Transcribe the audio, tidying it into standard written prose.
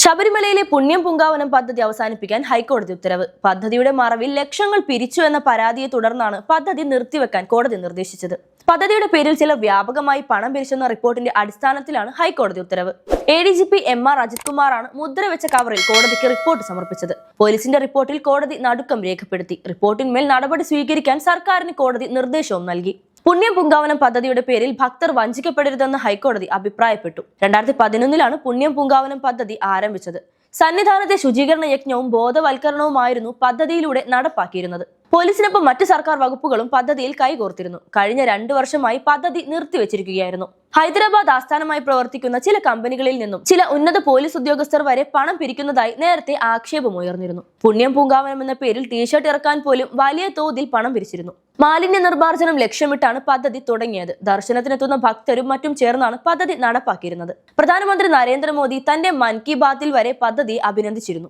ശബരിമലയിലെ പുണ്യം പൂങ്കാവനം പദ്ധതി അവസാനിപ്പിക്കാൻ ഹൈക്കോടതി ഉത്തരവ്. പദ്ധതിയുടെ മറവിൽ ലക്ഷങ്ങൾ പിരിച്ചു എന്ന പരാതിയെ തുടർന്നാണ് പദ്ധതി നിർത്തിവെക്കാൻ കോടതി നിർദ്ദേശിച്ചത്. പദ്ധതിയുടെ പേരിൽ ചിലർ വ്യാപകമായി പണം പിരിച്ചെന്ന റിപ്പോർട്ടിന്റെ അടിസ്ഥാനത്തിലാണ് ഹൈക്കോടതി ഉത്തരവ്. ADGP MR അജിത് കുമാറാണ് മുദ്രവെച്ച കവറിൽ കോടതിക്ക് റിപ്പോർട്ട് സമർപ്പിച്ചത്. പോലീസിന്റെ റിപ്പോർട്ടിൽ കോടതി നടുക്കം രേഖപ്പെടുത്തി. റിപ്പോർട്ടിന്മേൽ നടപടി സ്വീകരിക്കാൻ സർക്കാരിന് കോടതി നിർദ്ദേശവും നൽകി. പുണ്യം പൂങ്കാവനം പദ്ധതിയുടെ പേരിൽ ഭക്തർ വഞ്ചിക്കപ്പെടരുതെന്ന് ഹൈക്കോടതി അഭിപ്രായപ്പെട്ടു. 2011 പുണ്യം പൂങ്കാവനം പദ്ധതി ആരംഭിച്ചത്. സന്നിധാനത്തെ ശുചീകരണ യജ്ഞവും ബോധവൽക്കരണവുമായിരുന്നു പദ്ധതിയിലൂടെ നടപ്പാക്കിയിരുന്നത്. പോലീസിനൊപ്പം മറ്റ് സർക്കാർ വകുപ്പുകളും പദ്ധതിയിൽ കൈകോർത്തിരുന്നു. കഴിഞ്ഞ 2 വർഷമായി പദ്ധതി നിർത്തിവെച്ചിരിക്കുകയായിരുന്നു. ഹൈദരാബാദ് ആസ്ഥാനമായി പ്രവർത്തിക്കുന്ന ചില കമ്പനികളിൽ നിന്നും ചില ഉന്നത പോലീസ് ഉദ്യോഗസ്ഥർ വരെ പണം പിരിക്കുന്നതായി നേരത്തെ ആക്ഷേപമുയർന്നിരുന്നു. പുണ്യം പൂങ്കാവനം എന്ന പേരിൽ ടീഷർട്ട് ഇറക്കാൻ പോലും വലിയ തോതിൽ പണം പിരിച്ചിരുന്നു. മാലിന്യ നിർമ്മാർജ്ജനം ലക്ഷ്യമിട്ടാണ് പദ്ധതി തുടങ്ങിയത്. ദർശനത്തിനെത്തുന്ന ഭക്തരും മറ്റും ചേർന്നാണ് പദ്ധതി നടപ്പാക്കിയിരുന്നത്. പ്രധാനമന്ത്രി നരേന്ദ്രമോദി തന്റെ മൻ കി ബാത്തിൽ വരെ പദ്ധതി അഭിനന്ദിച്ചിരുന്നു.